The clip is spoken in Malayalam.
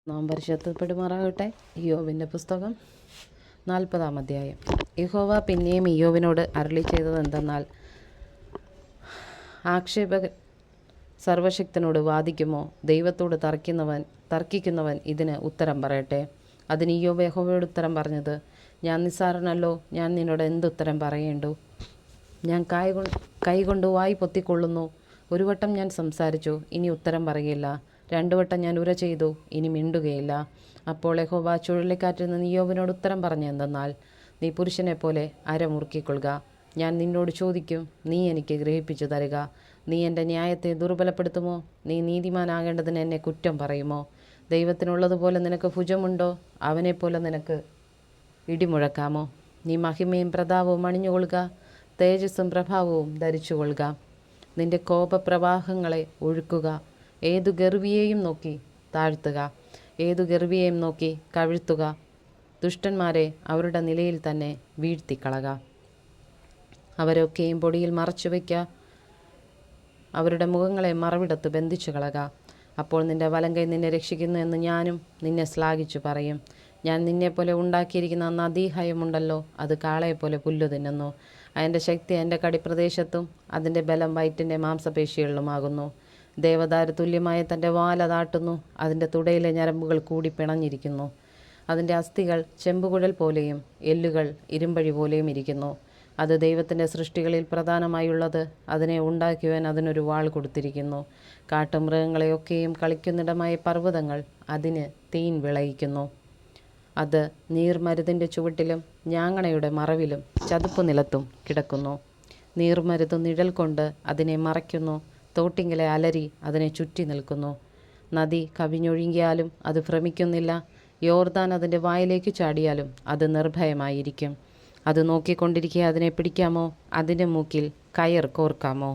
നാം പരിശുദ്ധപ്പെടുമാറാകട്ടെ. ഇയ്യോബിൻ്റെ പുസ്തകം 40-ാം അധ്യായം. യഹോവ പിന്നെയും ഇയ്യോബിനോട് അരുളി ചെയ്തത് എന്തെന്നാൽ, ആക്ഷേപകൻ സർവശക്തനോട് വാദിക്കുമോ? ദൈവത്തോട് തർക്കിക്കുന്നവൻ ഇതിന് ഉത്തരം പറയട്ടെ. അതിന് ഇയ്യോബ് യഹോവയോട് ഉത്തരം പറഞ്ഞത്, ഞാൻ നിസ്സാരനല്ലോ, ഞാൻ നിന്നോട് എന്തുത്തരം പറയേണ്ടു? ഞാൻ കൈകൊണ്ട് വായി പൊത്തിക്കൊള്ളുന്നു. ഒരു വട്ടം ഞാൻ സംസാരിച്ചു, ഇനി ഉത്തരം പറയില്ല. 2 വട്ടം ഞാൻ ഉര ചെയ്തു, ഇനി മിണ്ടുകയില്ല. അപ്പോൾ യഹോവ ചുഴലിക്കാറ്റിൽ നിന്ന് ഇയ്യോബിനോട് ഉത്തരം പറഞ്ഞെന്തെന്നാൽ, നീ പുരുഷനെ പോലെ അര മുറുക്കിക്കൊള്ളുക. ഞാൻ നിന്നോട് ചോദിക്കും, നീ എനിക്ക് ഗ്രഹിപ്പിച്ചു തരിക. നീ എൻ്റെ ന്യായത്തെ ദുർബലപ്പെടുത്തുമോ? നീ നീതിമാനാകേണ്ടതിന് എന്നെ കുറ്റം പറയുമോ? ദൈവത്തിനുള്ളതുപോലെ നിനക്ക് ഭുജമുണ്ടോ? അവനെപ്പോലെ നിനക്ക് ഇടിമുഴക്കാമോ? നീ മഹിമയും പ്രതാപവും അണിഞ്ഞുകൊള്ളുക, തേജസ്സും പ്രഭാവവും ധരിച്ചുകൊള്ളുക. നിന്റെ കോപപ്രവാഹങ്ങളെ ഒഴുക്കുക. ഏതു ഗർവിയെയും നോക്കി താഴ്ത്തുക, ഏതു ഗർവിയെയും നോക്കി കവിഴ്ത്തുക. ദുഷ്ടന്മാരെ അവരുടെ നിലയിൽ തന്നെ വീഴ്ത്തിക്കളക. അവരൊക്കെയും പൊടിയിൽ മറച്ചു വയ്ക്കുക, അവരുടെ മുഖങ്ങളെ മറവിടത്ത് ബന്ധിച്ചു കളക. അപ്പോൾ നിന്റെ വലങ്കൈ നിന്നെ രക്ഷിക്കുന്നു എന്ന് ഞാനും നിന്നെ ശ്ലാഘിച്ചു പറയും. ഞാൻ നിന്നെപ്പോലെ ഉണ്ടാക്കിയിരിക്കുന്ന നദീഹയമുണ്ടല്ലോ, അത് കാളയെപ്പോലെ പുല്ലു തിന്നുന്നു. അതിൻ്റെ ശക്തി അതിൻ്റെ കടിപ്രദേശത്തും അതിൻ്റെ ബലം വയറ്റിൻ്റെ മാംസപേശികളിലുമാകുന്നു. ദേവദാരു തുല്യമായ തൻ്റെ വാല താട്ടുന്നു, അതിൻ്റെ തുടയിലെ ഞരമ്പുകൾ കൂടി പിണഞ്ഞിരിക്കുന്നു. അതിൻ്റെ അസ്ഥികൾ ചെമ്പുകുഴൽ പോലെയും എല്ലുകൾ ഇരുമ്പഴി പോലെയും ഇരിക്കുന്നു. അത് ദൈവത്തിൻ്റെ സൃഷ്ടികളിൽ പ്രധാനമായുള്ളത്. അതിനെ ഉണ്ടാക്കിയവൻ അതിനൊരു വാൾ കൊടുത്തിരിക്കുന്നു. കാട്ടുമൃഗങ്ങളെയൊക്കെയും കളിക്കുന്നിടമായ പർവ്വതങ്ങൾ അതിന് തീൻ വിളയിക്കുന്നു. അത് നീർമരുതിൻ്റെ ചുവട്ടിലും ഞാങ്ങണയുടെ മറവിലും ചതുപ്പ് നിലത്തും കിടക്കുന്നു. നീർമരുത് നിഴൽ കൊണ്ട് അതിനെ മറയ്ക്കുന്നു. തോട്ടിങ്കിലെ അലരി അതിനെ ചുറ്റി നിൽക്കുന്നു. നദി കവിഞ്ഞൊഴുകിയാലും അത് ഭ്രമിക്കുന്നില്ല. യോർദാൻ അതിൻ്റെ വായിലേക്ക് ചാടിയാലും അത് നിർഭയമായിരിക്കും. അത് നോക്കിക്കൊണ്ടിരിക്കെ അതിനെ പിടിക്കാമോ? അതിൻ്റെ മൂക്കിൽ കയർ കോർക്കാമോ?